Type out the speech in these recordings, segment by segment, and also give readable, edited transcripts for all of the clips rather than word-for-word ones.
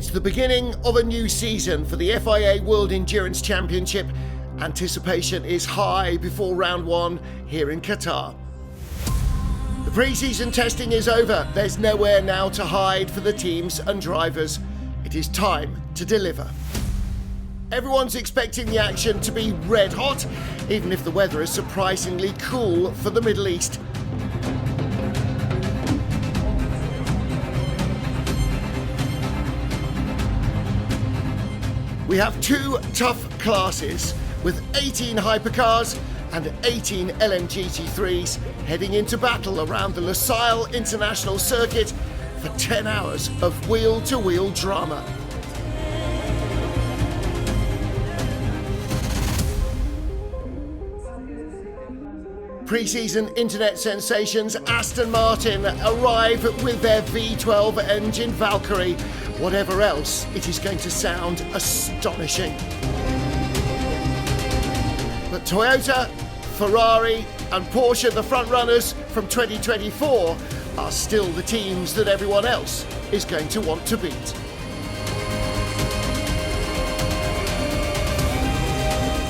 It's the beginning of a new season for the FIA World Endurance Championship. Anticipation is high before round one here in Qatar. The pre-season testing is over. There's nowhere now to hide for the teams and drivers. It is time to deliver. Everyone's expecting the action to be red hot, even if the weather is surprisingly cool for the Middle East. We have two tough classes with 18 hypercars and 18 LMGT3s heading into battle around the Lusail International Circuit for 10 hours of wheel-to-wheel drama. Pre-season internet sensations Aston Martin arrive with their V12 engine Valkyrie. Whatever else, it is going to sound astonishing. But Toyota, Ferrari and Porsche, the front runners from 2024, are still the teams that everyone else is going to want to beat.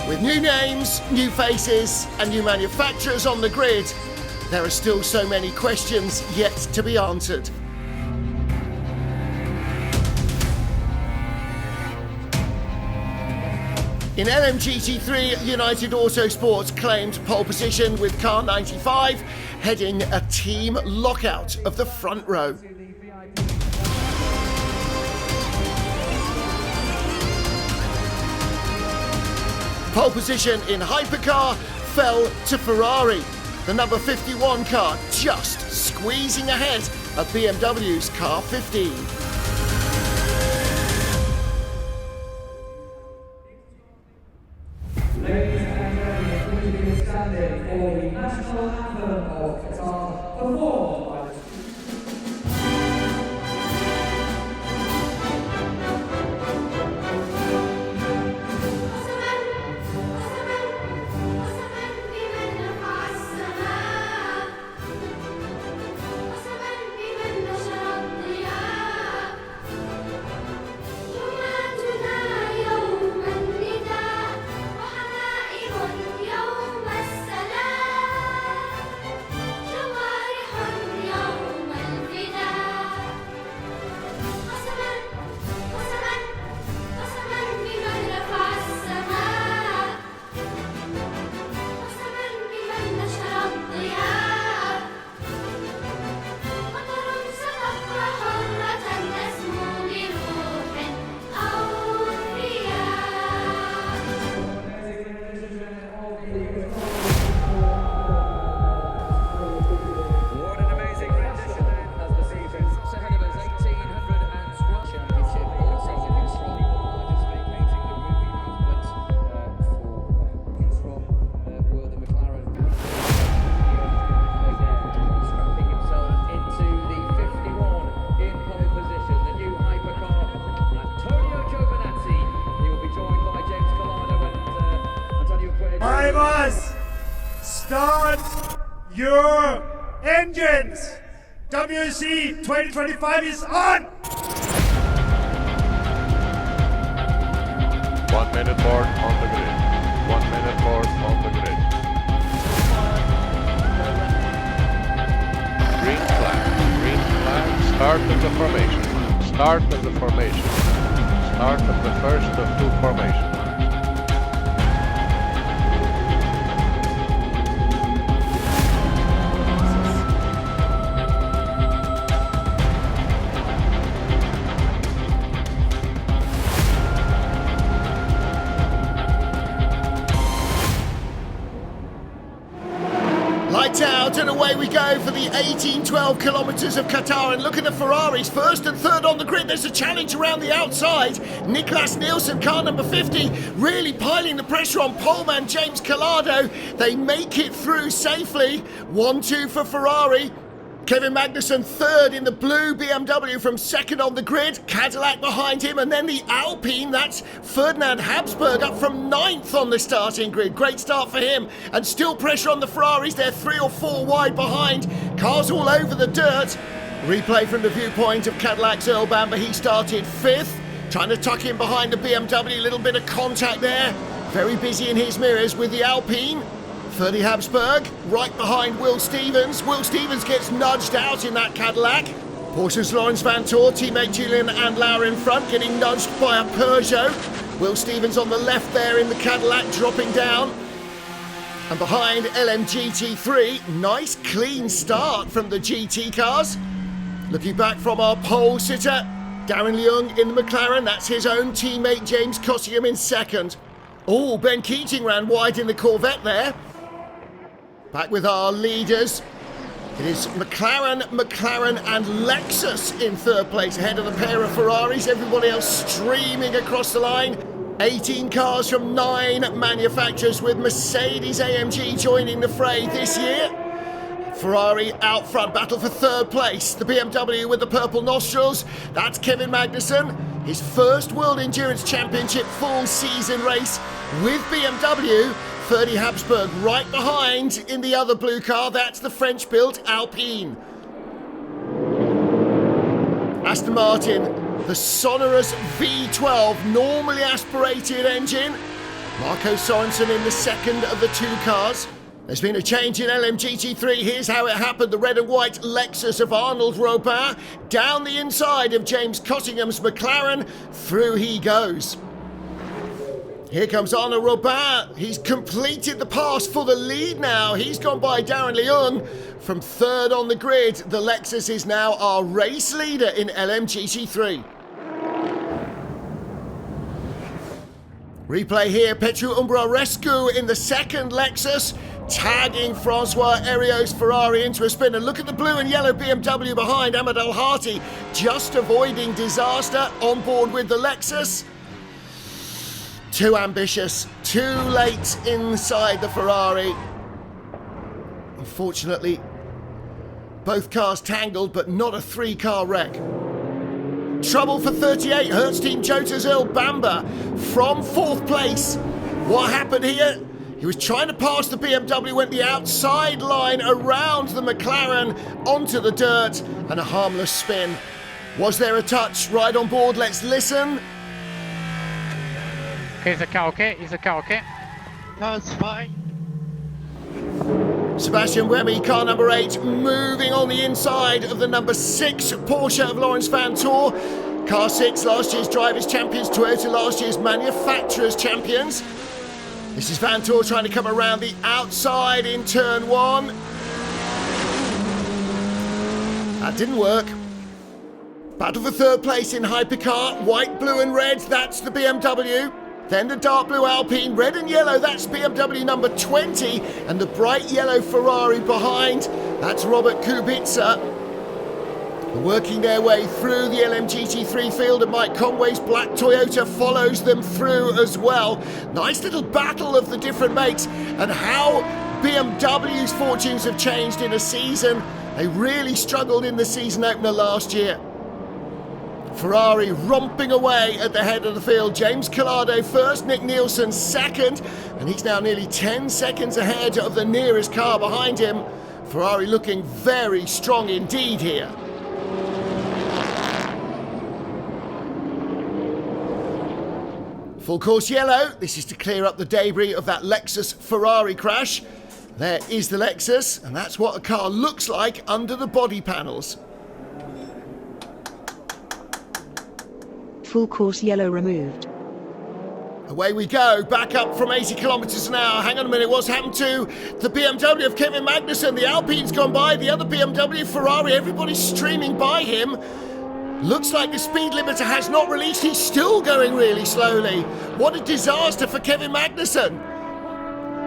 With new names, new faces and new manufacturers on the grid, there are still so many questions yet to be answered. In LMGT3, United Autosports claimed pole position with car 95, heading a team lockout of the front row. Pole position in Hypercar fell to Ferrari, the number 51 car just squeezing ahead of BMW's car 15. Ladies and gentlemen, please be standing for the national anthem of Qatar, performed by the Start your engines! WEC 2025 is on! 1 minute more on the grid. 1 minute more on the grid. Green flag. Green flag. Start of the formation. Start of the formation. Start of the first of two formations. Lights out and away we go for the 1812 kilometres of Qatar, and look at the Ferraris, first and third on the grid. There's a challenge around the outside. Niklas Nielsen, car number 50, really piling the pressure on poleman James Calado. They make it through safely. 1-2 for Ferrari. Kevin Magnussen third in the blue BMW from second on the grid. Cadillac behind him, and then the Alpine, that's Ferdinand Habsburg up from ninth on the starting grid. Great start for him, and still pressure on the Ferraris. They're 3 or 4 wide behind. Cars all over the dirt. Replay from the viewpoint of Cadillac's Earl Bamber. He started 5th. Trying to tuck in behind the BMW, a little bit of contact there. Very busy in his mirrors with the Alpine. Ferdy Habsburg right behind Will Stevens. Will Stevens gets nudged out in that Cadillac. Porsche's Lawrence Vantor, teammate Julian and Laura in front, getting nudged by a Peugeot. Will Stevens on the left there in the Cadillac, dropping down. And behind LMGT3, nice clean start from the GT cars. Looking back from our pole sitter, Darren Leung in the McLaren, that's his own teammate James Cossingham in second. Oh, Ben Keating ran wide in the Corvette there. Back with our leaders. It is McLaren and Lexus in third place, ahead of the pair of Ferraris. Everybody else streaming across the line. 18 cars from 9 manufacturers, with Mercedes-AMG joining the fray this year. Ferrari out front, battle for third place. The BMW with the purple nostrils, that's Kevin Magnussen. His first World Endurance Championship full season race with BMW. Ferdy Habsburg right behind in the other blue car, that's the French-built Alpine. Aston Martin, the sonorous V12, normally aspirated engine. Marco Sorensen in the second of the two cars. There's been a change in LMGT3. Here's how it happened. The red and white Lexus of Arnold Robin down the inside of James Cossingham's McLaren. Through he goes. Here comes Arnaud Robin. He's completed the pass for the lead now. He's gone by Darren Leung from third on the grid. The Lexus is now our race leader in LMGT3. Replay here, Petru Umbrarescu in the second Lexus, tagging Francois Heriot's Ferrari into a spin. And look at the blue and yellow BMW behind, Ahmed Al-Hati just avoiding disaster on board with the Lexus. Too ambitious, too late inside the Ferrari. Unfortunately, both cars tangled, but not a 3-car wreck. Trouble for 38, Hertz Team Jota's Earl Bamba from 4th place. What happened here? He was trying to pass the BMW, went the outside line around the McLaren onto the dirt, and a harmless spin. Was there a touch? Right on board, let's listen. Okay, is the car okay? Is the car okay? No, it's fine. Sebastian Buemi, car number 8, moving on the inside of the number 6 Porsche of Lawrence Vantor. Car 6, last year's Drivers' Champions, Toyota last year's Manufacturers' Champions. This is Vantor trying to come around the outside in turn 1. That didn't work. Battle for third place in Hypercar, white, blue and red, that's the BMW. Then the dark blue Alpine, red and yellow, that's BMW number 20. And the bright yellow Ferrari behind, that's Robert Kubica. Working their way through the LMGT3 field, and Mike Conway's black Toyota follows them through as well. Nice little battle of the different makes, and how BMW's fortunes have changed in a season. They really struggled in the season opener last year. Ferrari romping away at the head of the field. James Collado first, Nick Nielsen second, and he's now nearly 10 seconds ahead of the nearest car behind him. Ferrari looking very strong indeed here. Full course yellow. This is to clear up the debris of that Lexus Ferrari crash. There is the Lexus, and that's what a car looks like under the body panels. Full course yellow removed. Away we go, back up from 80 kilometres an hour. Hang on a minute, what's happened to the BMW of Kevin Magnussen? The Alpine's gone by, the other BMW, Ferrari, everybody's streaming by him. Looks like the speed limiter has not released. He's still going really slowly. What a disaster for Kevin Magnussen.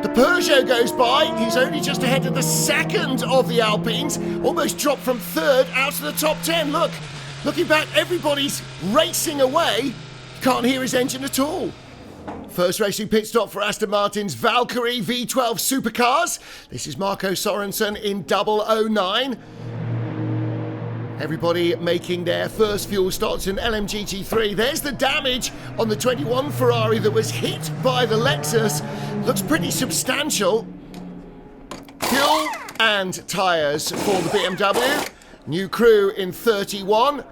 The Peugeot goes by. He's only just ahead of the second of the Alpines. Almost dropped from third out to the top 10. Look, looking back, everybody's racing away. Can't hear his engine at all. First racing pit stop for Aston Martin's Valkyrie V12 supercars. This is Marco Sorensen in 009. Everybody making their first fuel starts in LMGT3. There's the damage on the 21 Ferrari that was hit by the Lexus. Looks pretty substantial. Fuel and tyres for the BMW. New crew in 31.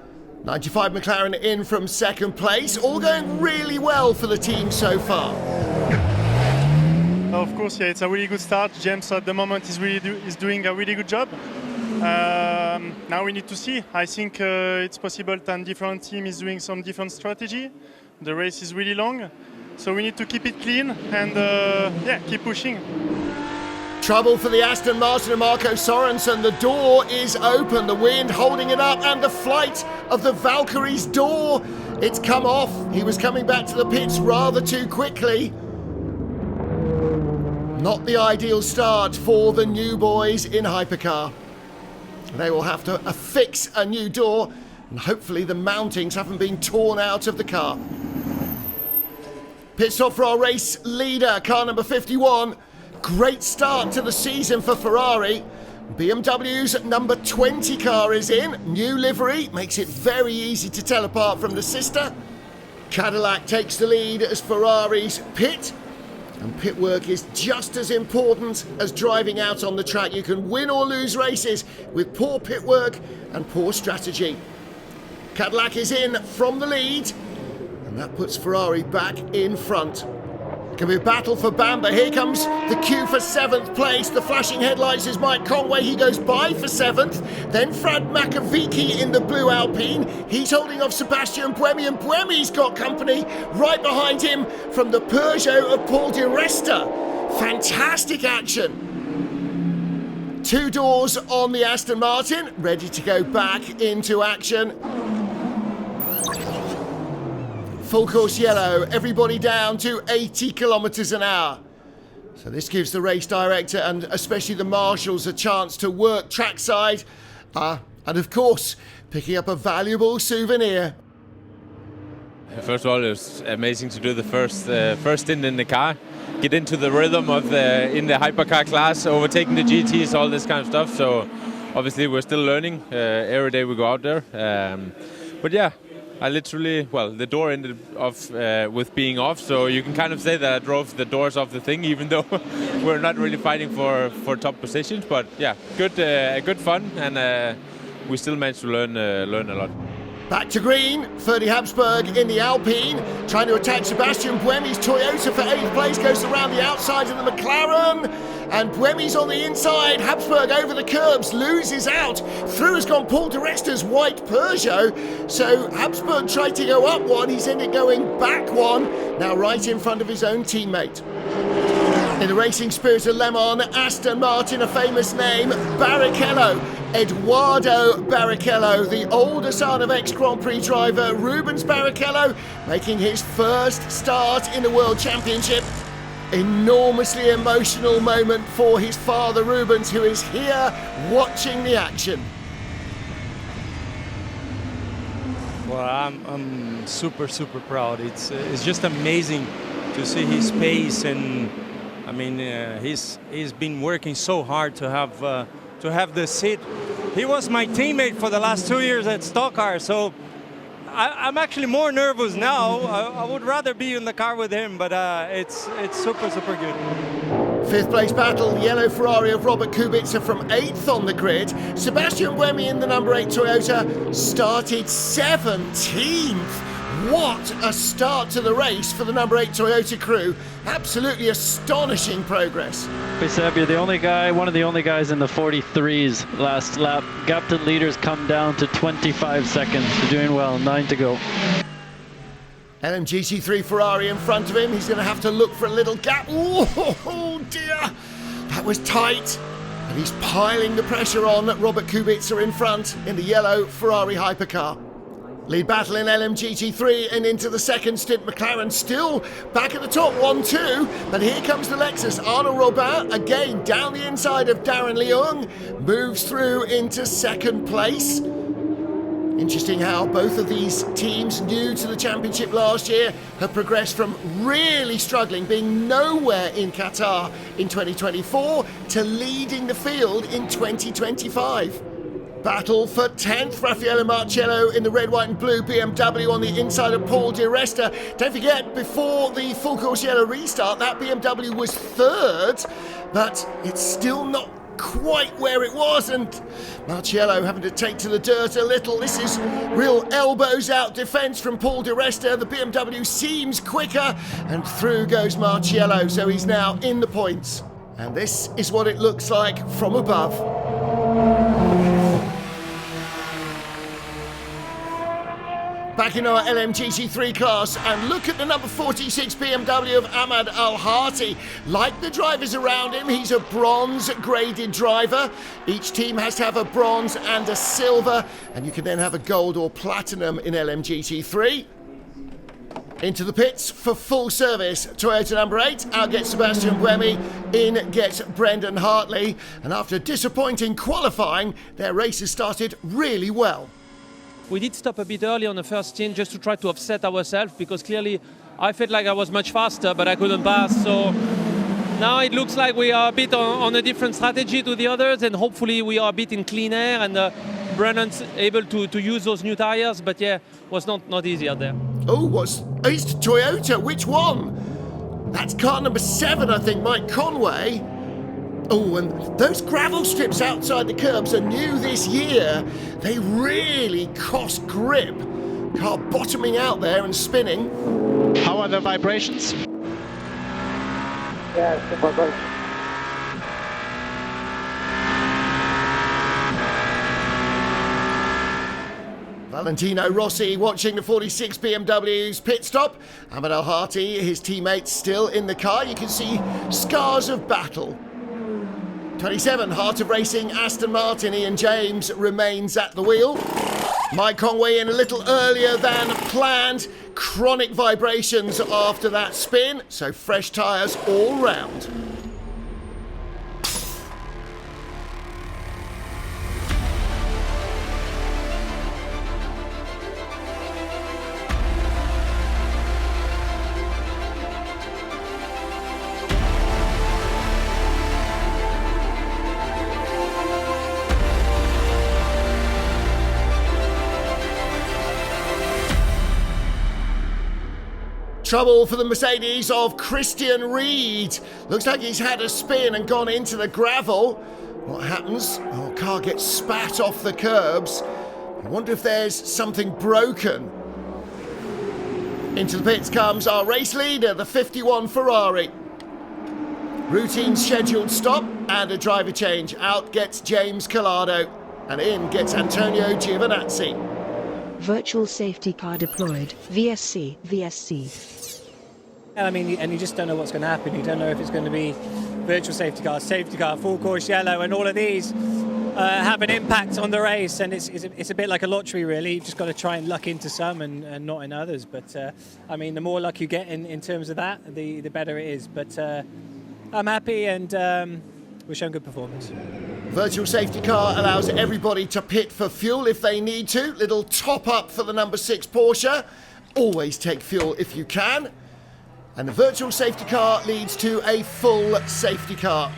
95 McLaren in from second place, all going really well for the team so far. Of course, yeah, it's a really good start. James at the moment is doing a really good job. Now we need to see. I think it's possible that different team is doing some different strategy. The race is really long, so we need to keep it clean and yeah, keep pushing. Trouble for the Aston Martin and Marco Sorensen. The door is open, the wind holding it up, and the flight of the Valkyrie's door. It's come off. He was coming back to the pits rather too quickly. Not the ideal start for the new boys in Hypercar. They will have to affix a new door, and hopefully the mountings haven't been torn out of the car. Pit stop for our race leader, car number 51. Great start to the season for Ferrari. BMW's number 20 car is in. New livery makes it very easy to tell apart from the sister. Cadillac takes the lead as Ferrari's pit. And pit work is just as important as driving out on the track. You can win or lose races with poor pit work and poor strategy. Cadillac is in from the lead, and that puts Ferrari back in front. Can be a battle for Bamba. Here comes the queue for 7th place. The flashing headlights is Mike Conway. He goes by for 7th. Then Frad Makovici in the blue Alpine. He's holding off Sebastian Buemi, and Buemi's got company right behind him from the Peugeot of Paul Di Resta. Fantastic action. 2 doors on the Aston Martin, ready to go back into action. Full course yellow, everybody down to 80 kilometres an hour. So this gives the race director and especially the marshals a chance to work trackside and of course picking up a valuable souvenir. First of all, it was amazing to do the first stint in the car, get into the rhythm of in the hypercar class, overtaking the GTs, all this kind of stuff. So obviously we're still learning every day we go out there. But yeah, I literally, well, the door ended off with being off, so you can kind of say that I drove the doors off the thing, even though we're not really fighting for top positions. But yeah, good fun, and we still managed to learn a lot. Back to green, Ferdi Habsburg in the Alpine, trying to attack Sebastian Buemi's Toyota for 8th place, goes around the outside of the McLaren, and Buemi's on the inside. Habsburg over the curbs, loses out. Through has gone Paul Di Resta's white Peugeot, so Habsburg tried to go up one, he's ended going back one, now right in front of his own teammate. In the racing spirit of Le Mans, Aston Martin, a famous name, Barrichello. Eduardo Barrichello, the older son of ex-Grand Prix driver Rubens Barrichello, making his first start in the World Championship. Enormously emotional moment for his father Rubens, who is here watching the action. Well, I'm super proud. It's just amazing to see his pace, and I mean he's been working so hard to have the seat. He was my teammate for the last 2 years at Stock Car, so I'm actually more nervous now. I would rather be in the car with him, but it's super good. 5th place battle, the yellow Ferrari of Robert Kubica from 8th on the grid. Sebastian Buemi in the number 8 Toyota started 17th. What a start to the race for the number 8 Toyota crew. Absolutely astonishing progress. Seb, you're the only guy, one of the only guys in the 43s last lap. Gap to leaders come down to 25 seconds. You're doing well, 9 to go. LMGT3 Ferrari in front of him. He's going to have to look for a little gap. Oh dear, that was tight. And he's piling the pressure on Robert Kubica in front in the yellow Ferrari hypercar. Lead battle in LMGT3 and into the second stint. McLaren still back at the top, 1-2. But here comes the Lexus. Arnaud Robin again down the inside of Darren Leung. Moves through into second place. Interesting how both of these teams, new to the championship last year, have progressed from really struggling, being nowhere in Qatar in 2024, to leading the field in 2025. Battle for 10th, Raffaele Marcello in the red, white and blue BMW on the inside of Paul Di Resta. Don't forget, before the full course yellow restart, that BMW was 3rd, but it's still not quite where it was, and Marciello having to take to the dirt a little. This is real elbows out defence from Paul di Resta. The BMW seems quicker, and through goes Marciello, so he's now in the points. And this is what it looks like from above. Back in our LMGT3 class, and look at the number 46 BMW of Ahmad Al-Hati. Like the drivers around him, he's a bronze graded driver. Each team has to have a bronze and a silver, and you can then have a gold or platinum in LMGT3. Into the pits for full service, Toyota number 8, out gets Sebastian Buemi, in gets Brendan Hartley, and after disappointing qualifying, their race has started really well. We did stop a bit early on the first stint just to try to offset ourselves, because clearly I felt like I was much faster, but I couldn't pass. So now it looks like we are a bit on a different strategy to the others, and hopefully we are a bit in clean air, and Brennan's able to use those new tires, but yeah, was not easy out there. Oh, it's Toyota, which one? That's car number 7, I think, Mike Conway. Oh, and those gravel strips outside the curbs are new this year. They really cost grip. Car bottoming out there and spinning. How are the vibrations? Yeah, it's good vibration. Valentino Rossi watching the 46 BMW's pit stop. Ahmad Al-Hati, his teammates, still in the car. You can see scars of battle. 27, Heart of Racing, Aston Martin, Ian James remains at the wheel. Mike Conway in a little earlier than planned. Chronic vibrations after that spin, so fresh tyres all round. Trouble for the Mercedes of Christian Reed. Looks like he's had a spin and gone into the gravel. What happens? Oh, car gets spat off the curbs. I wonder if there's something broken. Into the pits comes our race leader, the 51 Ferrari. Routine scheduled stop and a driver change. Out gets James Collado, and in gets Antonio Giovinazzi. Virtual safety car deployed. VSC. I mean, and you just don't know what's going to happen. You don't know if it's going to be virtual safety car, full course yellow, and all of these have an impact on the race. And it's a bit like a lottery, really. You've just got to try and luck into some and not in others. But I mean, the more luck you get in terms of that, the better it is. But I'm happy, and we're showing good performance. Virtual safety car allows everybody to pit for fuel if they need to. Little top up for the number 6 Porsche. Always take fuel if you can. And the virtual safety car leads to a full safety car.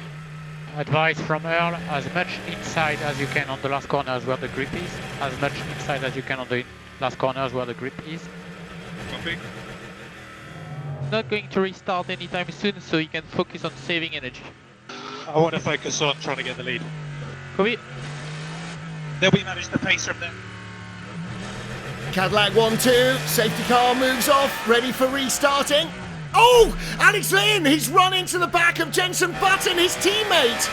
Advice from Earl, as much inside as you can on the last corners where the grip is. As much inside as you can on the last corners where the grip is. Copy. Not going to restart anytime soon, so you can focus on saving energy. I want to focus on trying to get the lead. Copy. Then we manage the pace from there. Cadillac 1-2, safety car moves off, ready for restarting. Oh, Alex Lynn, he's run into the back of Jenson Button, his teammate.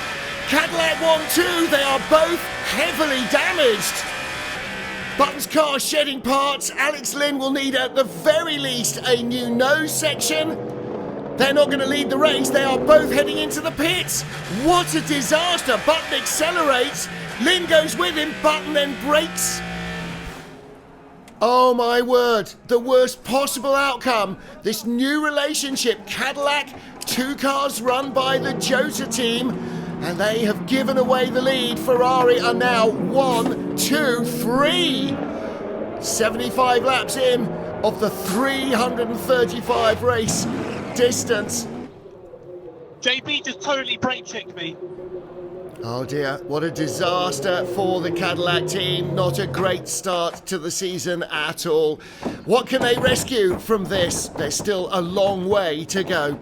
Cadillac 1-2, they are both heavily damaged. Button's car shedding parts. Alex Lynn will need at the very least a new nose section. They're not going to lead the race, they are both heading into the pits. What a disaster. Button accelerates, Lynn goes with him, Button then brakes. Oh my word, the worst possible outcome. This new relationship, Cadillac, 2 cars run by the Jota team, and they have given away the lead. Ferrari are now 1, 2, 3. 75 laps in of the 335 race distance. JB just totally brake checked me. Oh dear, what a disaster for the Cadillac team. Not a great start to the season at all. What can they rescue from this? There's still a long way to go.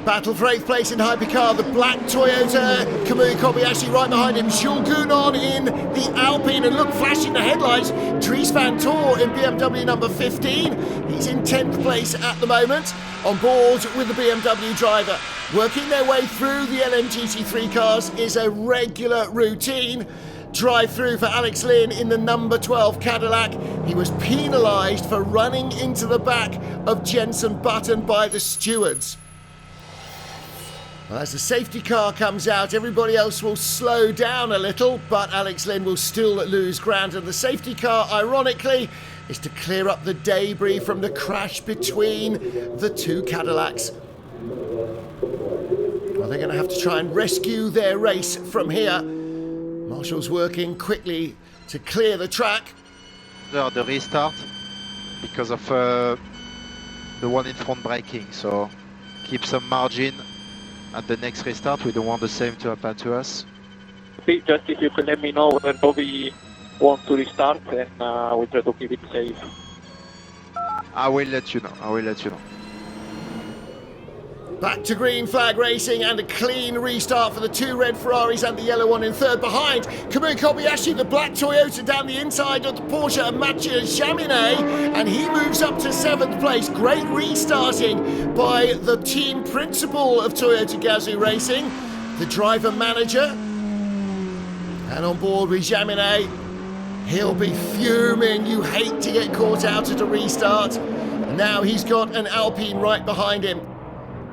Battle for 8th place in Hypercar, the black Toyota, Kamui Kobayashi right behind him, Jules Gounon in the Alpine, and look, flashing the headlights, Dries Van Tor in BMW number 15. He's in 10th place at the moment, on board with the BMW driver. Working their way through the LMGT3 cars is a regular routine. Drive through for Alex Lynn in the number 12 Cadillac. He was penalised for running into the back of Jenson Button by the stewards. Well, as the safety car comes out, everybody else will slow down a little, but Alex Lynn will still lose ground. And the safety car, ironically, is to clear up the debris from the crash between the two Cadillacs. Well, they're going to have to try and rescue their race from here. Marshall's working quickly to clear the track. The restart because of the one in front braking, so keep some margin at the next restart. We don't want the same to happen to us. Just if you can let me know when Bobby wants to restart, and we try to keep it safe. I will let you know. Back to green flag racing and a clean restart for the two red Ferraris and the yellow one in third. Behind, Kamui Kobayashi, the black Toyota down the inside of the Porsche and Mathieu Jaminet, and he moves up to 7th place. Great restarting by the team principal of Toyota Gazoo Racing, the driver manager. And on board with Jaminet, he'll be fuming. You hate to get caught out at a restart. Now he's got an Alpine right behind him.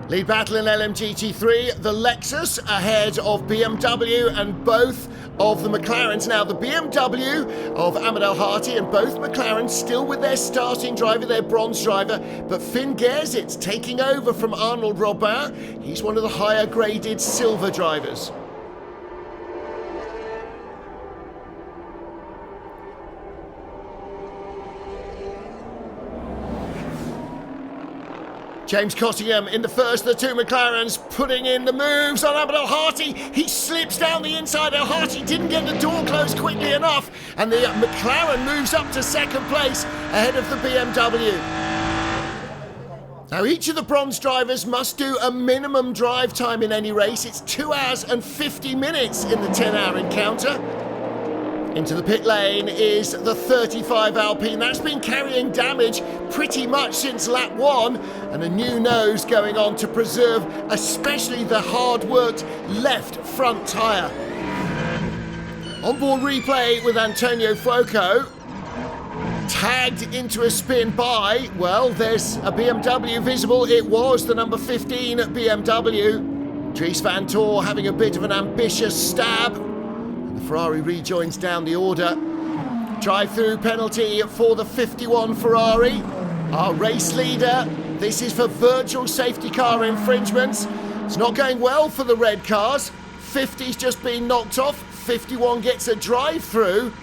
Lead battle in LMGT3, the Lexus ahead of BMW and both of the McLarens. Now the BMW of Ahmed El-Hati and both McLarens still with their starting driver, their bronze driver, but Finn Gersitz taking over from Arnold Robin. He's one of the higher graded silver drivers. James Cottingham in the first of the two McLarens, putting in the moves on Ahmed El-Hati. He slips down the inside. El-Hati didn't get the door closed quickly enough, and the McLaren moves up to 2nd place ahead of the BMW. Now each of the bronze drivers must do a minimum drive time in any race. It's 2 hours and 50 minutes in the 10-hour encounter. Into the pit lane is the 35 Alpine. That's been carrying damage pretty much since lap 1, and a new nose going on to preserve especially the hard-worked left front tyre. Onboard replay with Antonio Fuoco. Tagged into a spin by, well, there's a BMW visible. It was the number 15 BMW. Dries Van Tor having a bit of an ambitious stab. Ferrari rejoins down the order. Drive-through penalty for the 51 Ferrari. Our race leader. This is for virtual safety car infringements. It's not going well for the red cars. 50's just been knocked off. 51 gets a drive-through.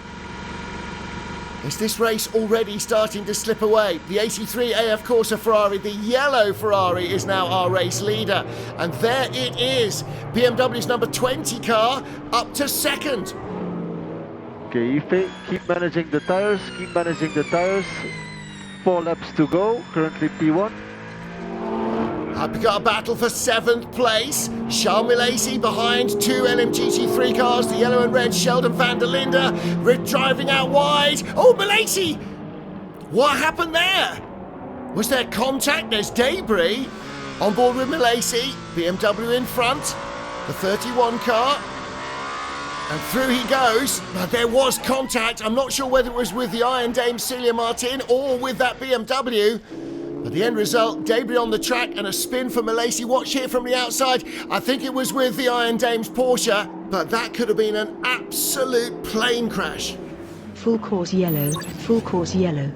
Is this race already starting to slip away? The 83 AF Corsa Ferrari, the yellow Ferrari, is now our race leader. And there it is. BMW's number 20 car up to 2nd. Okay, Ife, keep managing the tires, 4 laps to go, currently P1. I've got a battle for 7th place. Charles Milesi behind two LMGT3 cars, the yellow and red, Sheldon van der Linde, driving out wide. Oh, Milesi! What happened there? Was there contact? There's debris. On board with Milesi, BMW in front, the 31 car. And through he goes, but there was contact. I'm not sure whether it was with the Iron Dame Celia Martin or with that BMW. But the end result, debris on the track and a spin for Milesi. Watch here from the outside. I think it was with the Iron Dame's Porsche, but that could have been an absolute plane crash. Full course yellow, full course yellow.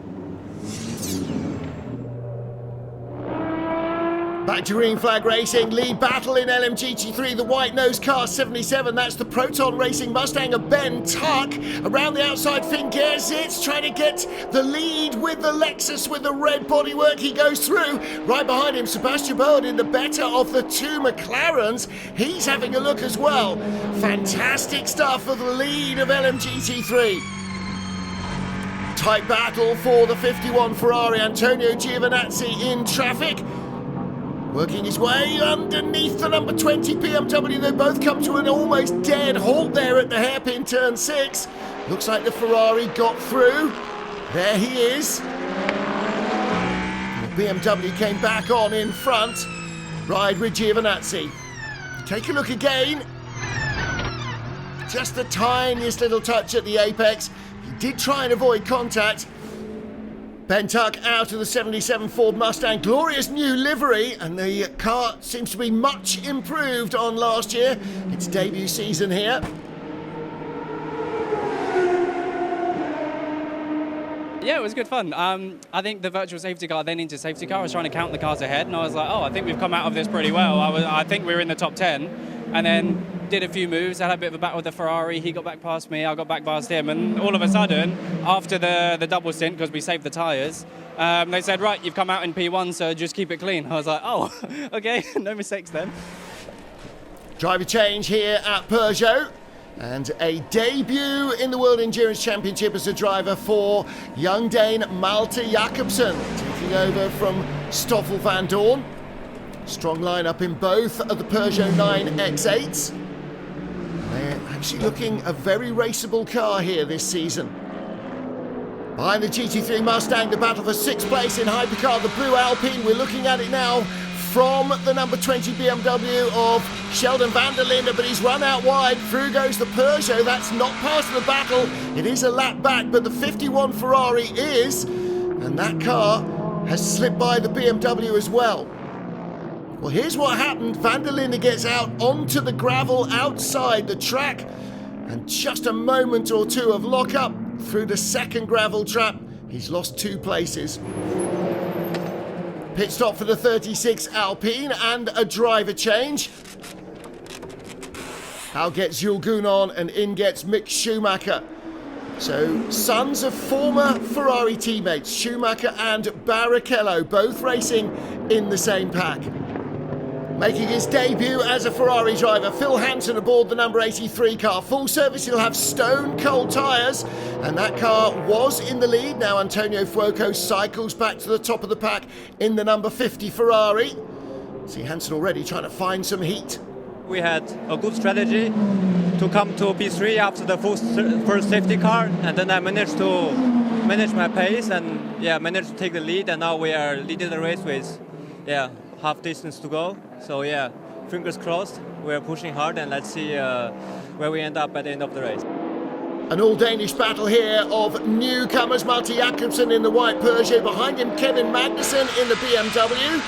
Back to green flag racing, lead battle in LMGT3, the white nose car 77, that's the Proton Racing Mustang of Ben Tuck. Around the outside, Finn Gersitz trying to get the lead with the Lexus with the red bodywork. He goes through. Right behind him, Sebastian Bowen in the better of the two McLarens. He's having a look as well. Fantastic stuff for the lead of LMGT3. Tight battle for the 51 Ferrari, Antonio Giovinazzi in traffic. Working his way underneath the number 20 BMW. They both come to an almost dead halt there at the hairpin turn 6. Looks like the Ferrari got through. There he is. The BMW came back on in front. Ride with Giovinazzi. Take a look again. Just the tiniest little touch at the apex. He did try and avoid contact. Ben Tuck out of the 77 Ford Mustang. Glorious new livery, and the car seems to be much improved on last year. Its debut season here. Yeah, it was good fun. I think the virtual safety car, then into safety car, I was trying to count the cars ahead, and I was like, oh, I think we've come out of this pretty well. I think we were in the top 10, and then did a few moves. I had a bit of a battle with the Ferrari. He got back past me, I got back past him, and all of a sudden, after the double stint, because we saved the tyres, they said, right, you've come out in P1, so just keep it clean. I was like, oh, okay, no mistakes then. Driver change here at Peugeot. And a debut in the World Endurance Championship as a driver for young Dane Malte Jakobsen, taking over from Stoffel van Dorn. Strong lineup in both of the Peugeot 9X8s. They're actually looking a very raceable car here this season. Behind the GT3 Mustang, the battle for 6th place in Hypercar, the blue Alpine. We're looking at it now from the number 20 BMW of Sheldon van der Linde, but he's run out wide. Through goes the Peugeot. That's not part of the battle. It is a lap back, but the 51 Ferrari is, and that car has slipped by the BMW as well. Well, here's what happened. Van der Linde gets out onto the gravel outside the track, and just a moment or two of lock-up through the second gravel trap. He's lost 2 places. Pit stop for the 36 Alpine and a driver change. Out gets Jules Gounon and in gets Mick Schumacher. So, sons of former Ferrari teammates, Schumacher and Barrichello, both racing in the same pack. Making his debut as a Ferrari driver, Phil Hansen aboard the number 83 car. Full service, he'll have stone cold tyres, and that car was in the lead. Now Antonio Fuoco cycles back to the top of the pack in the number 50 Ferrari. See Hansen already trying to find some heat. We had a good strategy to come to P3 after the first safety car, and then I managed to manage my pace and managed to take the lead, and now we are leading the race with half distance to go. So fingers crossed, we're pushing hard, and let's see where we end up at the end of the race. An all-Danish battle here of newcomers. Malte Jakobsen in the white Peugeot, behind him Kevin Magnussen in the BMW.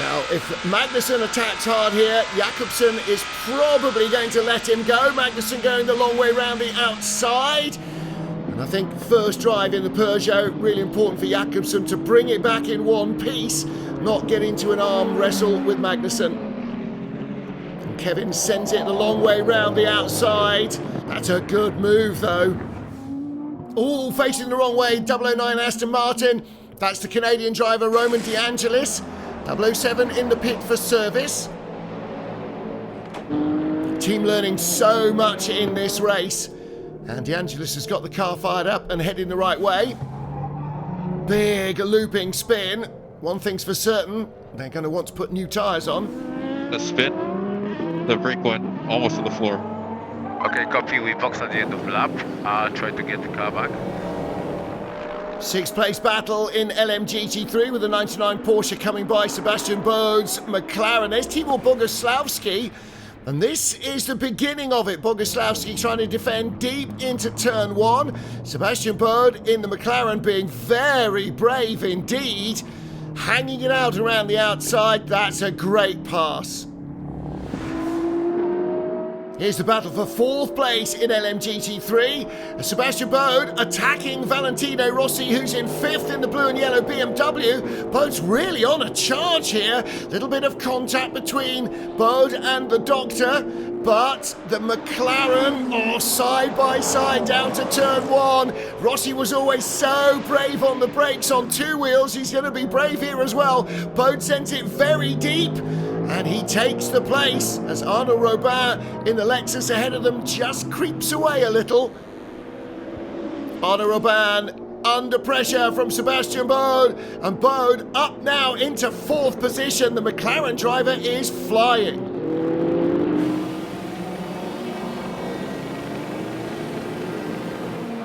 Now, if Magnussen attacks hard here, Jakobsen is probably going to let him go. Magnussen going the long way round the outside. And I think first drive in the Peugeot, really important for Jakobsen to bring it back in one piece, not get into an arm wrestle with Magnussen. And Kevin sends it the long way round the outside. That's a good move, though. All facing the wrong way, 009 Aston Martin. That's the Canadian driver, Roman De Angelis. 007 in the pit for service. Team learning so much in this race. And De Angelis has got the car fired up and heading the right way. Big looping spin. One thing's for certain, they're going to want to put new tyres on. The spin, the brake went almost to the floor. Okay, copy, we box at the end of the lap. Try to get the car back. 6th place battle in LMGT3 with the 99 Porsche coming by Sebastian Bode's McLaren. There's Tibor Boguslavski, and this is the beginning of it. Boguslavski trying to defend deep into turn 1. Sebastian Bode in the McLaren being very brave indeed. Hanging it out around the outside. That's a great pass. Here's the battle for 4th place in LMGT3. Sebastian Bode attacking Valentino Rossi, who's in 5th in the blue and yellow BMW. Bode's really on a charge here. Little bit of contact between Bode and the Doctor, but the McLaren are side by side down to turn 1. Rossi was always so brave on the brakes on 2 wheels. He's going to be brave here as well. Bode sends it very deep. And he takes the place as Arnaud Robin in the Lexus ahead of them just creeps away a little. Arnaud Robin under pressure from Sebastian Bode, and Bode up now into 4th position. The McLaren driver is flying.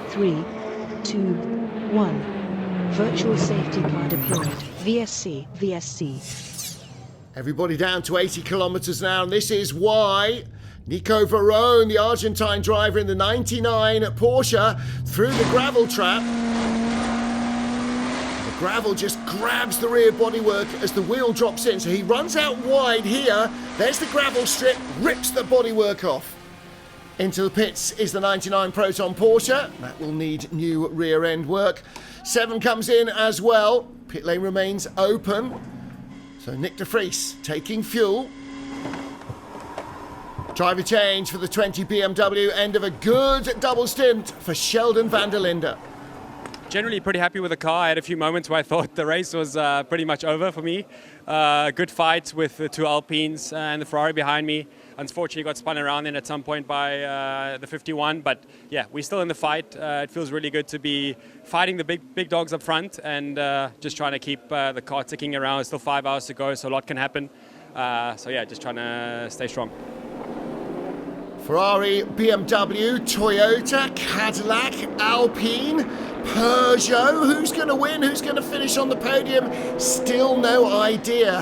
Three, 2, 1. Virtual safety car deployed. VSC, VSC. Everybody down to 80 kilometers now, and this is why Nico Varone, the Argentine driver in the 99 Porsche, through the gravel trap. The gravel just grabs the rear bodywork as the wheel drops in, so he runs out wide here. There's the gravel strip, rips the bodywork off. Into the pits is the 99 Proton Porsche. That will need new rear end work. 7 comes in as well. Pit lane remains open. So Nick de Vries taking fuel. Driver change for the 20 BMW. End of a good double stint for Sheldon van der Linde. Generally pretty happy with the car. I had a few moments where I thought the race was pretty much over for me. Good fight with the 2 Alpines and the Ferrari behind me. Unfortunately got spun around in at some point by the 51, but yeah, we're still in the fight. It feels really good to be fighting the big dogs up front and just trying to keep the car ticking around. It's still 5 hours to go, so a lot can happen. So yeah, just trying to stay strong. Ferrari, BMW, Toyota, Cadillac, Alpine, Peugeot. Who's going to win? Who's going to finish on the podium? Still no idea.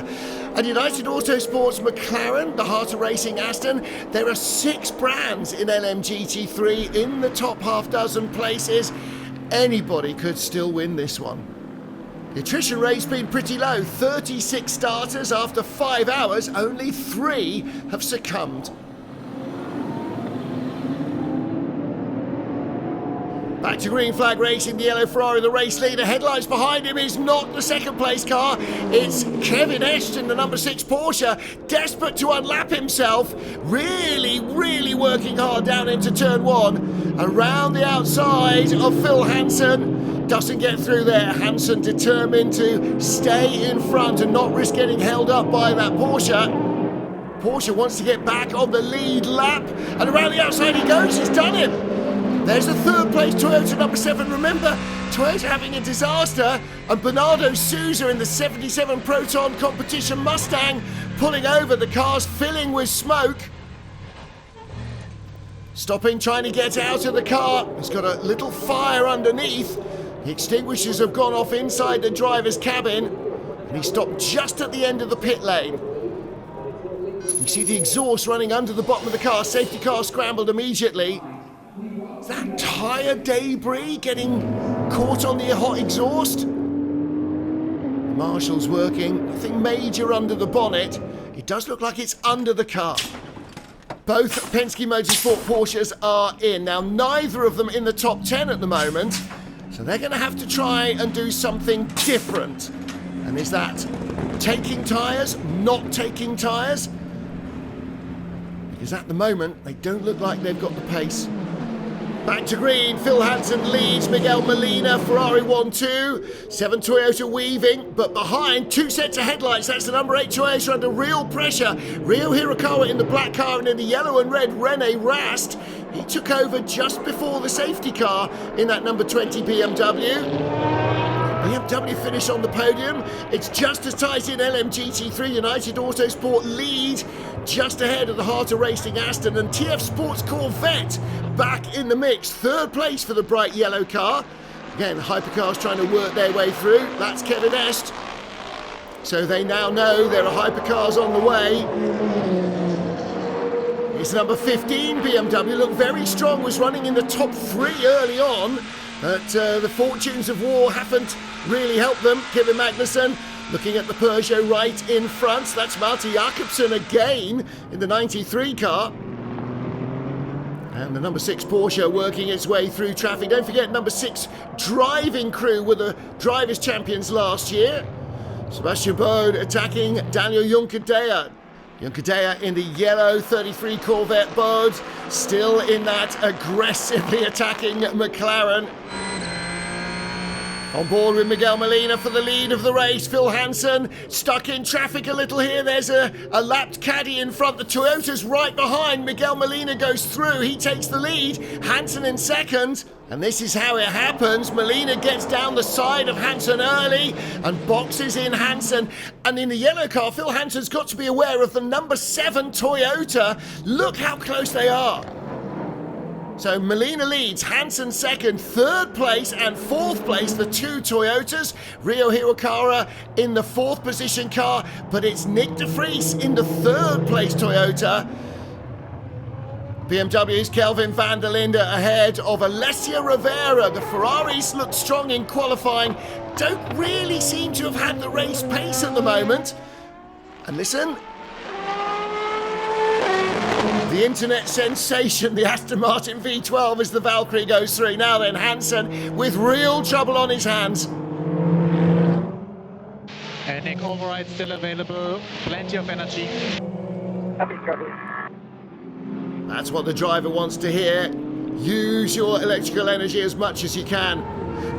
And United Autosports McLaren, the Heart of Racing Aston. There are 6 brands in LMGT3 in the top half dozen places. Anybody could still win this one. The attrition rate's been pretty low. 36 starters after 5 hours. Only 3 have succumbed. Back to green flag racing, the yellow Ferrari, the race leader. Headlights behind him is not the second place car. It's Kevin Ashton, the number 6 Porsche, desperate to unlap himself. Really working hard down into turn 1. Around the outside of Phil Hansen. Doesn't get through there. Hansen determined to stay in front and not risk getting held up by that Porsche. Porsche wants to get back on the lead lap. And around the outside he goes. He's done him. There's a 3rd place Toyota number 7. Remember, Toyota having a disaster, and Bernardo Souza in the 77 Proton competition Mustang pulling over. The car's filling with smoke. Stopping, trying to get out of the car. He's got a little fire underneath. The extinguishers have gone off inside the driver's cabin, and he stopped just at the end of the pit lane. You see the exhaust running under the bottom of the car. Safety car scrambled immediately. Is that tyre debris getting caught on the hot exhaust? The marshal's working. Nothing major under the bonnet. It does look like it's under the car. Both Penske Motorsport Porsches are in. Now, neither of them in the top 10 at the moment. So they're going to have to try and do something different. And is that taking tyres, not taking tyres? Because at the moment, they don't look like they've got the pace. Back to green, Phil Hansen leads, Miguel Molina, Ferrari 1-2, 7 Toyota weaving, but behind 2 sets of headlights. That's the number 8 Toyota under real pressure. Ryo Hirakawa in the black car, and in the yellow and red, Rene Rast. He took over just before the safety car in that number 20 BMW. BMW finish on the podium. It's just as tight in LMGT3. United Autosport lead just ahead of the Heart of Racing Aston, and TF Sports Corvette back in the mix. 3rd place for the bright yellow car. Again, the Hypercars trying to work their way through. That's Kevin Est. So they now know there are Hypercars on the way. It's number 15 BMW. Looked very strong, was running in the top 3 early on. But the fortunes of war haven't really helped them. Kevin Magnussen looking at the Peugeot right in front. That's Malte Jakobsen again in the 93 car. And the number 6 Porsche working its way through traffic. Don't forget, number 6 driving crew were the drivers' champions last year. Sebastian Bode attacking Daniel Juncadella. Juncadella in the yellow 33 Corvette. Bode still in that aggressively attacking McLaren. On board with Miguel Molina for the lead of the race. Phil Hansen stuck in traffic a little here. There's a lapped caddy in front. The Toyota's right behind. Miguel Molina goes through. He takes the lead. Hansen in second. And this is how it happens. Molina gets down the side of Hansen early and boxes in Hansen. And in the yellow car, Phil Hansen's got to be aware of the number 7 Toyota. Look how close they are. So Molina leads, Hansen second, third place and fourth place, the 2 Toyotas. Rio Hirakawa in the 4th position car, but it's Nick de Vries in the 3rd place Toyota. BMW's Kelvin van der Linde ahead of Alessia Rivera. The Ferraris look strong in qualifying, don't really seem to have had the race pace at the moment. And listen, the internet sensation, the Aston Martin V12 as the Valkyrie goes through. Now then, Hansen with real trouble on his hands. And Nick, override still available, plenty of energy. That's what the driver wants to hear. Use your electrical energy as much as you can.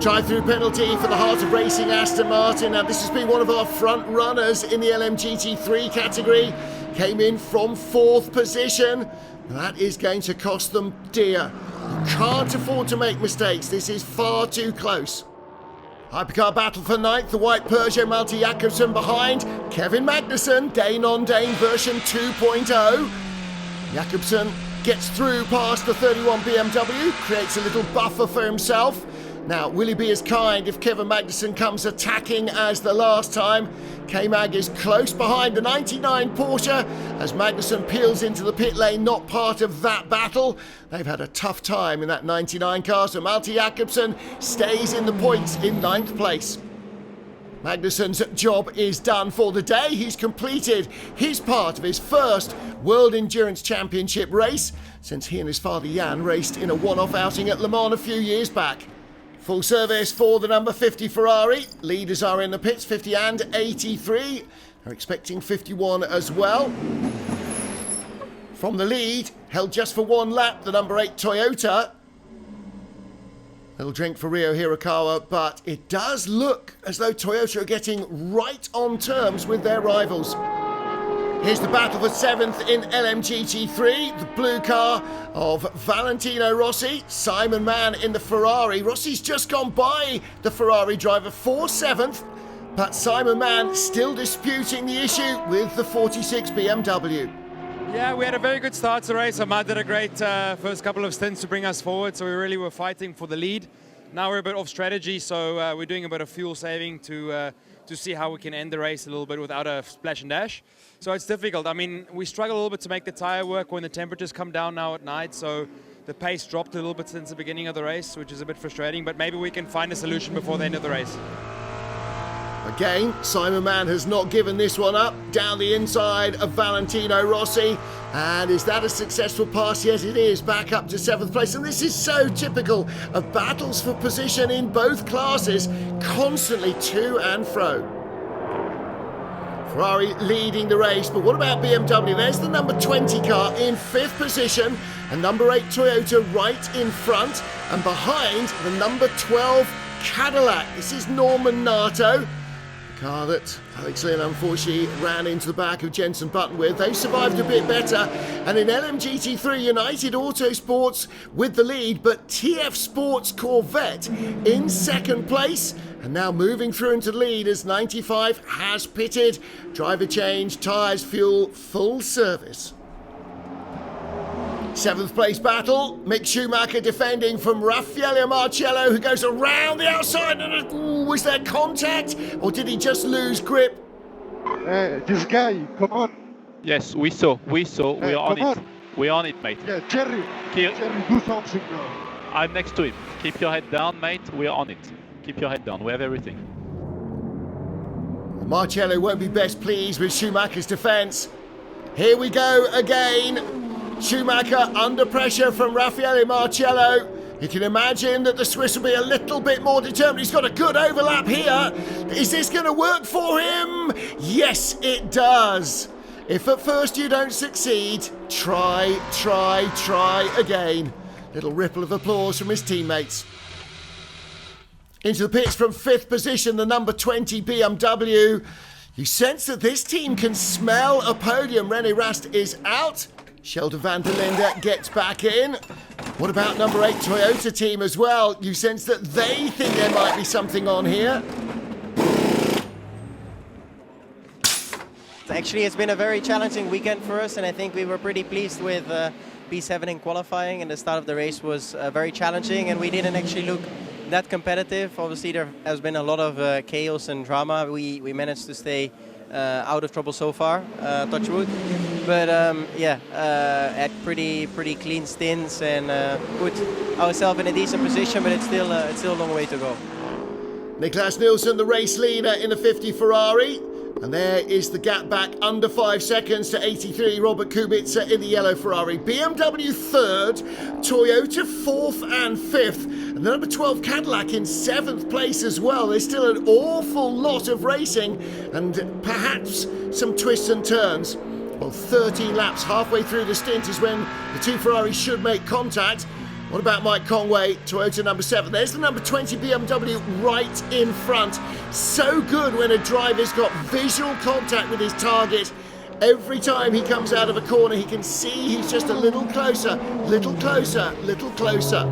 Drive-through penalty for the Heart of Racing Aston Martin. Now, this has been one of our front runners in the LMGT3 category. Came in from 4th position. That is going to cost them dear. You can't afford to make mistakes. This is far too close. Hypercar battle for 9th. The white Peugeot Malte Jakobsen behind. Kevin Magnussen, Dane-on-Dane version 2.0. Jakobsen gets through past the 31 BMW, creates a little buffer for himself. Now, will he be as kind if Kevin Magnussen comes attacking as the last time? K-Mag is close behind the 99 Porsche as Magnussen peels into the pit lane, not part of that battle. They've had a tough time in that 99 car, so Malte Jakobsen stays in the points in 9th place. Magnussen's job is done for the day. He's completed his part of his first World Endurance Championship race since he and his father Jan raced in a one-off outing at Le Mans a few years back. Full service for the number 50 Ferrari. Leaders are in the pits, 50 and 83. They're expecting 51 as well. From the lead, held just for one lap, the number 8 Toyota. Little drink for Rio Hirakawa, but it does look as though Toyota are getting right on terms with their rivals. Here's the battle for 7th in LMGT3, the blue car of Valentino Rossi, Simon Mann in the Ferrari. Rossi's just gone by the Ferrari driver for 7th, but Simon Mann still disputing the issue with the 46 BMW. Yeah, we had a very good start to the race. Ahmad did a great first couple of stints to bring us forward, so we really were fighting for the lead. Now we're a bit off strategy, so we're doing a bit of fuel saving to see how we can end the race a little bit without a splash and dash. So it's difficult. I mean, we struggle a little bit to make the tire work when the temperatures come down now at night, so the pace dropped a little bit since the beginning of the race, which is a bit frustrating, but maybe we can find a solution before the end of the race. Again, Simon Mann has not given this one up. Down the inside of Valentino Rossi. And is that a successful pass? Yes, it is. Back up to 7th place. And this is so typical of battles for position in both classes, constantly to and fro. Ferrari leading the race, but what about BMW? There's the number 20 car in 5th position, and number 8 Toyota right in front, and behind the number 12 Cadillac. This is Norman Nato. Car that Alex Lynn unfortunately ran into the back of Jenson Button with. They've survived a bit better, and in LMGT3 United Autosports with the lead, but TF Sports Corvette in 2nd place, and now moving through into the lead as 95 has pitted. Driver change, tyres, fuel, full service. 7th place battle, Mick Schumacher defending from Raffaele Marcello, who goes around the outside, and was there contact, or did he just lose grip? This guy, come on. Yes, we saw, we are on it. We're on it, mate. Yeah, Jerry, do something now. I'm next to him. Keep your head down, mate, we're on it. Keep your head down, we have everything. Marcello won't be best pleased with Schumacher's defence. Here we go again. Schumacher under pressure from Raffaele Marcello. You can imagine that the Swiss will be a little bit more determined. He's got a good overlap here. Is this going to work for him? Yes, it does. If at first you don't succeed, try again. Little ripple of applause from his teammates. Into the pits from 5th position, the number 20 BMW. You sense that this team can smell a podium. René Rast is out. Sheldon van der Linde gets back in. What about number 8 Toyota team as well? You sense that they think there might be something on here. Actually, it's been a very challenging weekend for us, and I think we were pretty pleased with P7 in qualifying, and the start of the race was very challenging, and we didn't actually look that competitive. Obviously, there has been a lot of chaos and drama. We managed to stay out of trouble so far, touch wood. But had pretty clean stints and put ourselves in a decent position, but it's still a long way to go. Niklas Nielsen, the race leader in the 50 Ferrari. And there is the gap back under 5 seconds to 83, Robert Kubica in the yellow Ferrari. BMW 3rd, Toyota 4th and 5th, and the number 12 Cadillac in 7th place as well. There's still an awful lot of racing and perhaps some twists and turns. Well, 13 laps halfway through the stint is when the two Ferraris should make contact. What about Mike Conway, Toyota number 7? There's the number 20 BMW right in front. So good when a driver's got visual contact with his target. Every time he comes out of a corner, he can see he's just a little closer, little closer, little closer.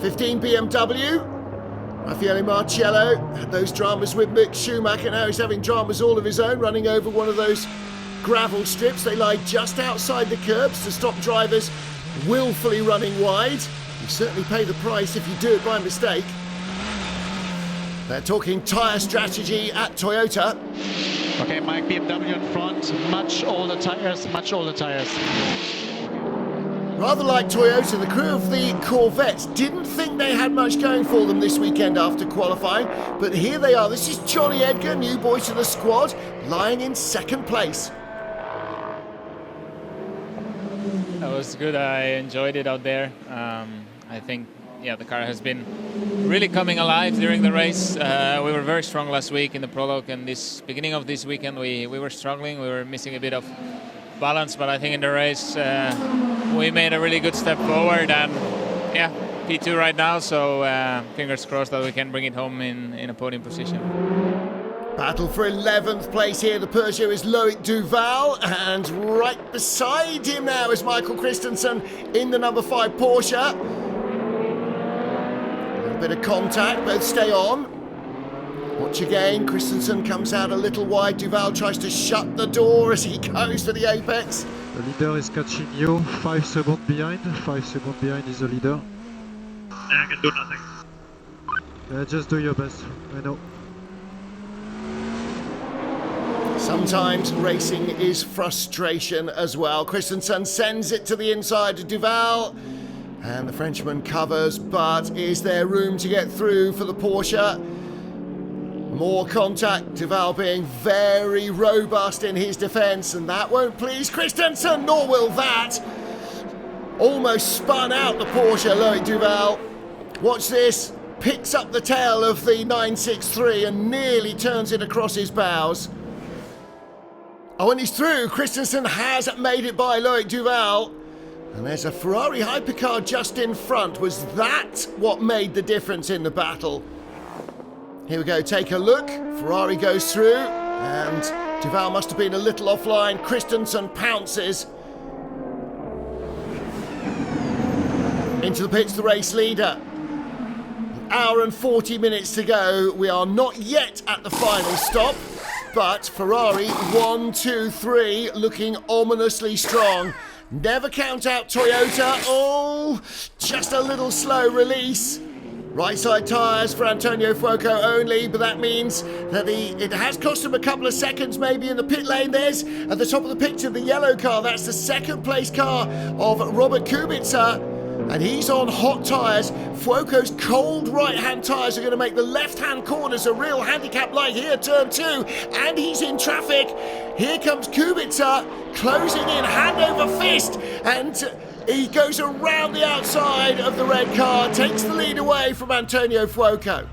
15 BMW. Raffaele Marcello had those dramas with Mick Schumacher. Now he's having dramas all of his own, running over one of those gravel strips. They lie just outside the curbs to stop drivers willfully running wide. You certainly pay the price if you do it by mistake. They're talking tyre strategy at Toyota. Okay, Mike, BMW in front, much older tyres, Rather like Toyota, the crew of the Corvette didn't think they had much going for them this weekend after qualifying, but here they are. This is Johnny Edgar, new boy to the squad, lying in 2nd place. That was good. I enjoyed it out there. I think, the car has been really coming alive during the race. We were very strong last week in the prologue, and this beginning of this weekend we were struggling. We were missing a bit of balance, but I think in the race we made a really good step forward, and P2 right now. So fingers crossed that we can bring it home in a podium position. Battle for 11th place here. The Peugeot is Loic Duval, and right beside him now is Michael Christensen in the number 5 Porsche. A little bit of contact, both stay on. Watch again, Christensen comes out a little wide. Duval tries to shut the door as he goes for the apex. The leader is catching you, 5 seconds behind. 5 seconds behind is the leader. I can do nothing. Just do your best, I know. Sometimes racing is frustration as well. Christensen sends it to the inside of Duval, and the Frenchman covers, but is there room to get through for the Porsche? More contact, Duval being very robust in his defence, and that won't please Christensen, nor will that. Almost spun out the Porsche, Loic Duval. Watch this, picks up the tail of the 963 and nearly turns it across his bows. Oh, and he's through. Christensen has made it by Loic Duval. And there's a Ferrari Hypercar just in front. Was that what made the difference in the battle? Here we go, take a look. Ferrari goes through, and Duval must have been a little offline. Christensen pounces. Into the pits, the race leader. An hour and 40 minutes to go. We are not yet at the final stop. But Ferrari 1, 2, 3 looking ominously strong. Never count out Toyota. Oh, just a little slow release. Right side tyres for Antonio Fuoco only, but that means that it has cost him a couple of seconds maybe in the pit lane. There's at the top of the picture the yellow car. That's the 2nd place car of Robert Kubica. And he's on hot tyres. Fuoco's cold right-hand tyres are going to make the left-hand corners a real handicap, like here, turn 2, and he's in traffic. Here comes Kubica, closing in hand over fist, and he goes around the outside of the red car, takes the lead away from Antonio Fuoco.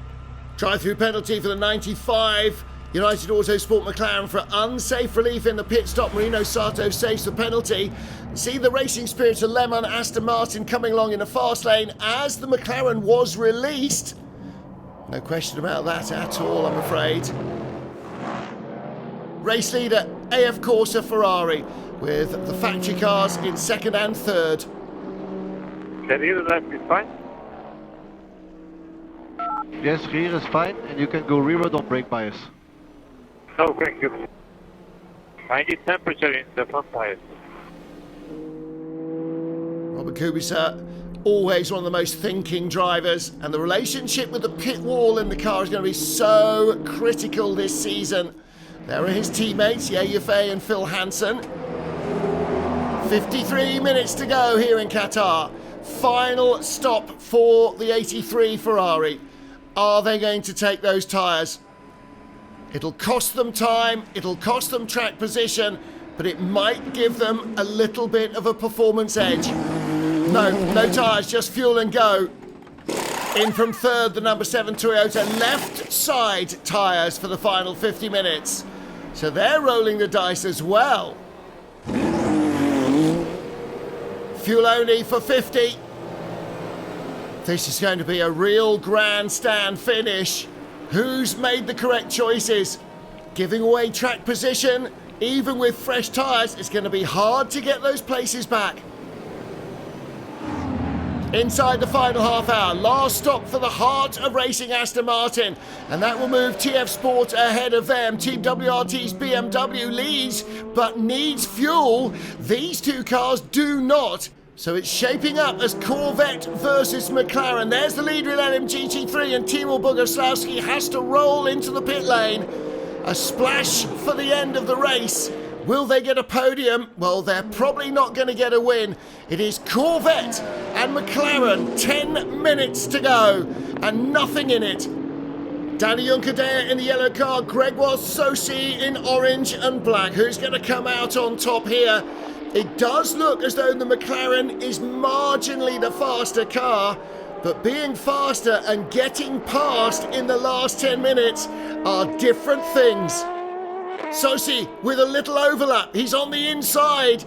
Drive-through penalty for the 95 United Autosport McLaren for unsafe relief in the pit stop. Marino Sato saves the penalty. See the racing spirit of Le Mans Aston Martin coming along in the fast lane as the McLaren was released. No question about that at all, I'm afraid. Race leader AF Corsa Ferrari with the factory cars in second and third. The rear left is fine? Yes, rear is fine, and you can go rearward on brake bias. No, thank you. I need temperature in the front tires. Robert Kubica, always one of the most thinking drivers, and the relationship with the pit wall in the car is going to be so critical this season. There are his teammates, Ye Fei and Phil Hansen. 53 minutes to go here in Qatar. Final stop for the 83 Ferrari. Are they going to take those tyres? It'll cost them time, it'll cost them track position, but it might give them a little bit of a performance edge. No tyres, just fuel and go. In from third, the number 7 Toyota, left side tyres for the final 50 minutes. So they're rolling the dice as well. Fuel only for 50. This is going to be a real grandstand finish. Who's made the correct choices? Giving away track position, even with fresh tyres, it's going to be hard to get those places back. Inside the final half hour, last stop for the heart of racing Aston Martin, and that will move TF Sport ahead of them. Team WRT's BMW leads, but needs fuel. These two cars do not. So it's shaping up as Corvette versus McLaren. There's the leader in LMGT3, and Timo Bogoslawski has to roll into the pit lane. A splash for the end of the race. Will they get a podium? Well, they're probably not going to get a win. It is Corvette and McLaren, 10 minutes to go, and nothing in it. Danny Juncadella in the yellow car, Gregoire Saucy in orange and black. Who's going to come out on top here? It does look as though the McLaren is marginally the faster car, but being faster and getting past in the last 10 minutes are different things. Saucy with a little overlap, he's on the inside.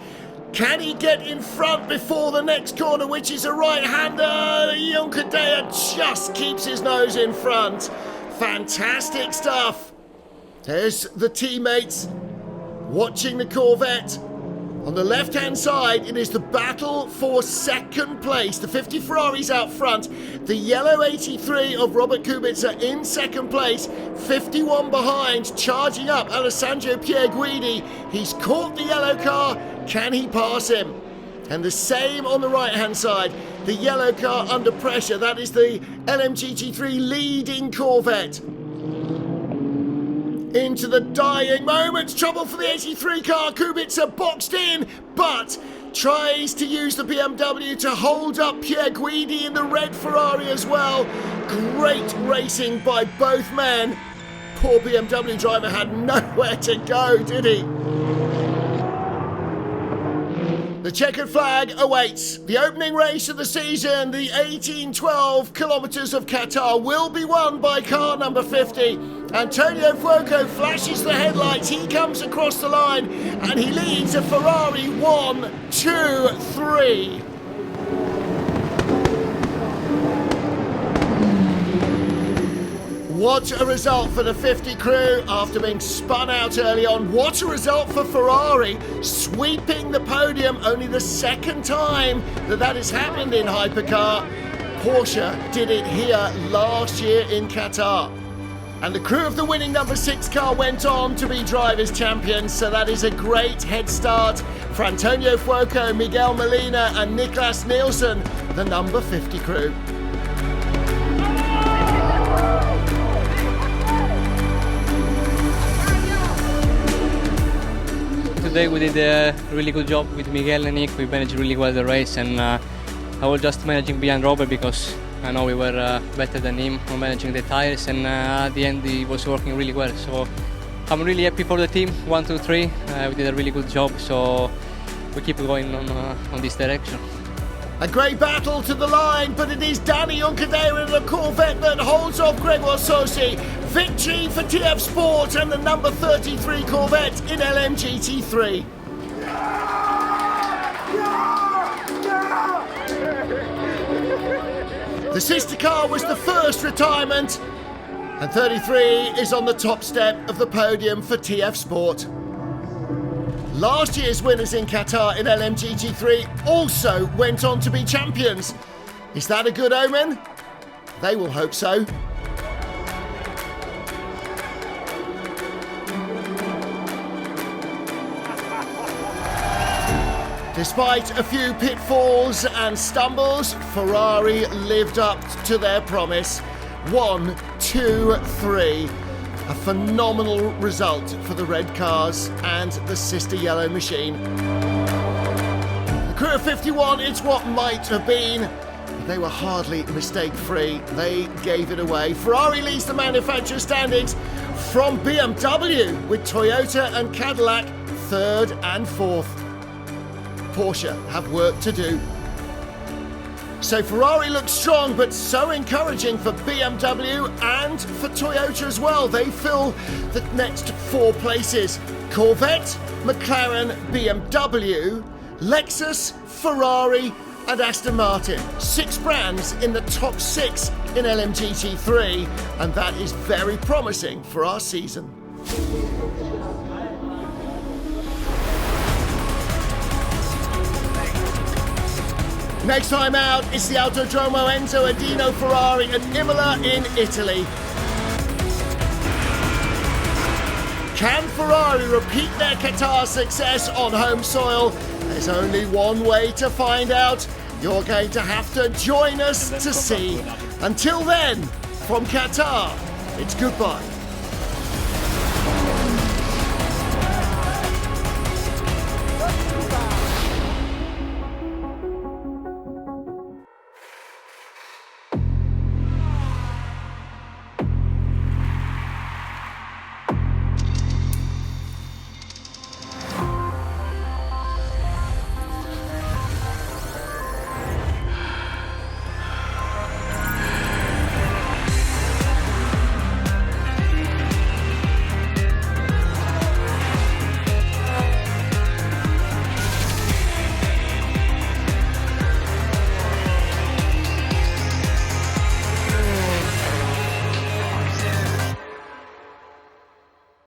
Can he get in front before the next corner, which is a right-hander? Juncadella just keeps his nose in front. Fantastic stuff. There's the teammates watching the Corvette. On the left-hand side, it is the battle for second place. The 50 Ferraris out front. The yellow 83 of Robert Kubica in second place. 51 behind, charging up Alessandro Pierguidi. He's caught the yellow car. Can he pass him? And the same on the right-hand side. The yellow car under pressure. That is the LMGT3 leading Corvette. Into the dying moments, trouble for the 83 car. Kubica boxed in, but tries to use the BMW to hold up Pierguidi in the red Ferrari as well. Great racing by both men. Poor BMW driver had nowhere to go, did he? The checkered flag awaits. The opening race of the season, the 1812 kilometres of Qatar, will be won by car number 50. Antonio Fuoco flashes the headlights. He comes across the line and he leads a Ferrari 1, 2, 3. What a result for the 50 crew after being spun out early on. What a result for Ferrari, sweeping the podium. Only the second time that has happened in Hypercar. Porsche did it here last year in Qatar. And the crew of the winning number 6 car went on to be drivers' champions, so that is a great head start for Antonio Fuoco, Miguel Molina and Niklas Nielsen, the number 50 crew. Today we did a really good job with Miguel and Nick. We managed really well the race, and I was just managing behind Robert because I know we were better than him on managing the tires, and at the end he was working really well. So I'm really happy for the team. 1, 2, 3. We did a really good job, so we keep going on this direction. A great battle to the line, but it is Danny Juncadella in the Corvette that holds off Gregoire Saucy. Victory for TF Sport and the number 33 Corvette in LMGT3. The sister car was the first retirement. And 33 is on the top step of the podium for TF Sport. Last year's winners in Qatar in LMGT3 also went on to be champions. Is that a good omen? They will hope so. Despite a few pitfalls and stumbles, Ferrari lived up to their promise. 1, 2, 3. A phenomenal result for the red cars and the sister yellow machine. The crew of 51, it's what might have been. They were hardly mistake-free. They gave it away. Ferrari leads the manufacturer standings from BMW, with Toyota and Cadillac 3rd and 4th. Porsche have work to do. So Ferrari looks strong, but so encouraging for BMW and for Toyota as well. They fill the next 4 places. Corvette, McLaren, BMW, Lexus, Ferrari and Aston Martin. 6 brands in the top 6 in LMGT3, and that is very promising for our season. Next time out, it's the Autodromo Enzo Adino Ferrari at Imola in Italy. Can Ferrari repeat their Qatar success on home soil? There's only one way to find out. You're going to have to join us to see. Until then, from Qatar, it's goodbye.